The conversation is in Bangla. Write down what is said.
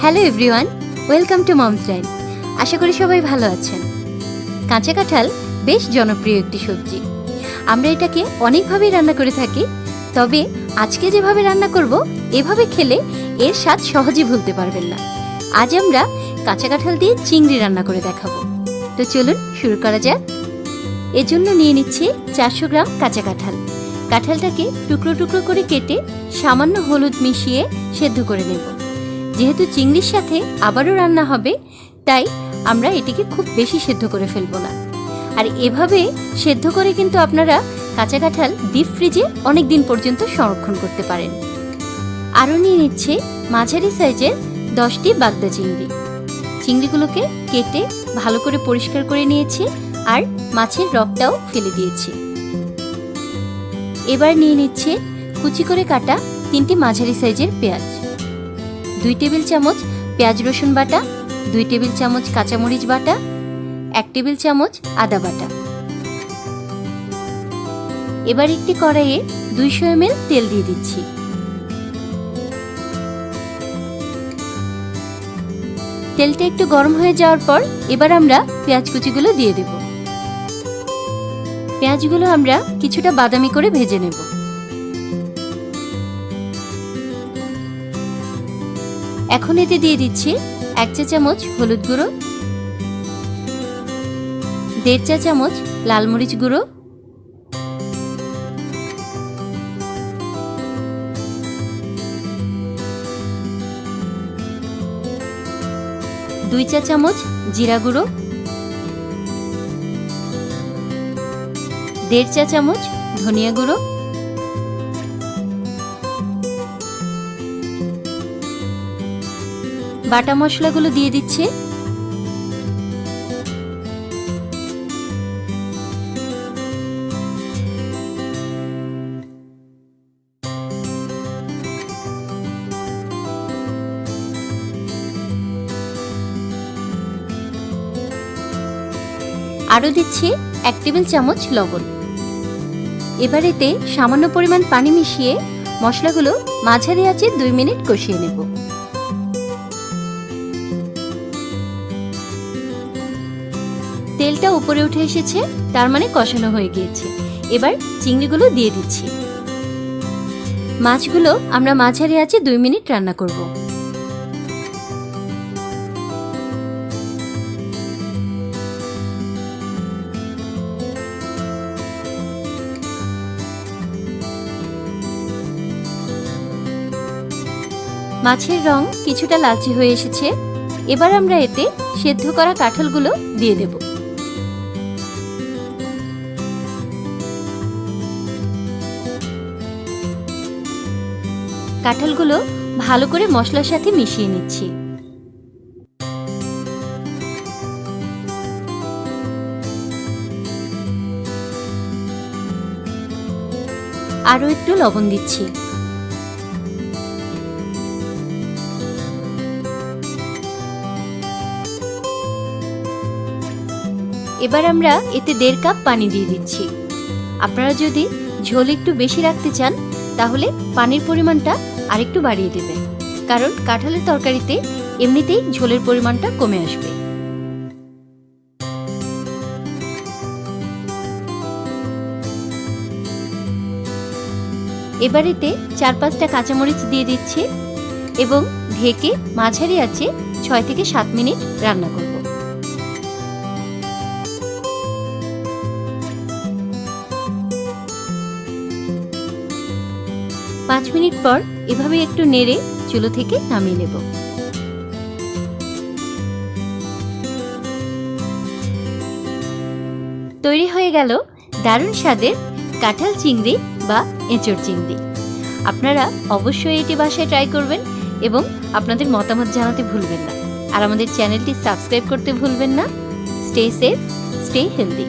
Hello everyone, welcome to Mom's Dine. আশা করি সবাই ভালো আছেন। কাঁচা কাঁঠাল বেশ জনপ্রিয় একটি সবজি। আমরা এটাকে অনেকভাবেই রান্না করে থাকি, তবে আজকে যেভাবে রান্না করব এভাবে খেলে এর স্বাদ সহজেই ভুলতে পারবেন না। আজ আমরা কাঁচা কাঁঠাল দিয়ে চিংড়ি রান্না করে দেখাবো। তো চলুন শুরু করা যাক। এর জন্য নিয়ে নিচ্ছি 400 গ্রাম কাঁচা কাঁঠাল। কাঁঠালটাকে টুকরো টুকরো করে কেটে সামান্য হলুদ মিশিয়ে সেদ্ধ করে নেব। যেহেতু চিংড়ির সাথে আবারও রান্না হবে, তাই আমরা এটিকে খুব বেশি সেদ্ধ করে ফেলবো না। আর এভাবে সেদ্ধ করে কিন্তু আপনারা কাঁচা কাঁঠাল ডিপ ফ্রিজে অনেক দিন পর্যন্ত সংরক্ষণ করতে পারেন। আরও নিয়ে নিচ্ছে মাঝারি সাইজের 10টি বাগদা চিংড়ি। চিংড়িগুলোকে কেটে ভালো করে পরিষ্কার করে নিয়েছি আর মাছের রগটাও ফেলে দিয়েছি। এবার নিয়ে নিচ্ছে কুচি করে কাটা 3টি মাঝারি সাইজের পেঁয়াজ, 2 টেবিল চামচ পেঁয়াজ রসুন বাটা, 2 টেবিল চামচ কাঁচামরিচ বাটা, 1 টেবিল চামচ আদা বাটা। এবার একটি কড়াইয়ে 200 ml তেল দিয়ে দিচ্ছি। তেলটা একটু গরম হয়ে যাওয়ার পর এবার আমরা পেঁয়াজ কুচিগুলো দিয়ে দেব। পেঁয়াজগুলো আমরা কিছুটা বাদামি করে ভেজে নেব। এখন এতে দিয়ে দিচ্ছি 1 চা চামচ হলুদ গুঁড়ো, 1.5 চা চামচ লাল মরিচ গুঁড়ো, 2 চা চামচ জিরা গুঁড়ো, 1.5 চা চামচ ধনিয়া গুঁড়ো, বাটা মশলাগুলো দিয়ে দিচ্ছি। আরও দিচ্ছি 1 টেবিল চামচ লবণ। এবার এতে সামান্য পরিমাণ পানি মিশিয়ে মশলাগুলো মাঝারি আঁচে 2 মিনিট কষিয়ে নেব। তেলটা উপরে উঠে এসেছে, তার মানে কষানো হয়ে গিয়েছে। এবার চিংড়িগুলো দিয়ে দিচ্ছি। মাছগুলো আমরা মাঝারি আঁচে 2 মিনিট রান্না করব। মাছের রং কিছুটা লালচে হয়ে এসেছে। এবার আমরা এতে সেদ্ধ করা কাঁঠালগুলো দিয়ে দেব। কাঁঠালগুলো ভালো করে মশলার সাথে মিশিয়ে নিচ্ছি। আরও একটু লবণ দিচ্ছি। এবার আমরা এতে 1.5 কাপ পানি দিয়ে দিচ্ছি। আপনারা যদি ঝোল একটু বেশি রাখতে চান তাহলে পানির পরিমাণটা আরেকটু বাড়িয়ে দেবেন, কারণ কাঁঠালের তরকারিতে এমনিতেই ঝোলের পরিমাণটা কমে আসবে। এবার এতে 4-5টা কাঁচামরিচ দিয়ে দিচ্ছি এবং ঢেকে মাঝারি আঁচে 6 থেকে 7 মিনিট রান্না করব। 5 মিনিট পর এভাবে একটু নেড়ে চুলো থেকে নামিয়ে নেব। তৈরি হয়ে গেল দারুণ স্বাদের কাঁঠাল চিংড়ি বা এঁচোড় চিংড়ি। আপনারা অবশ্যই এটি বাসায় ট্রাই করবেন এবং আপনাদের মতামত জানাতে ভুলবেন না। আর আমাদের চ্যানেলটি সাবস্ক্রাইব করতে ভুলবেন না। Stay safe, stay healthy.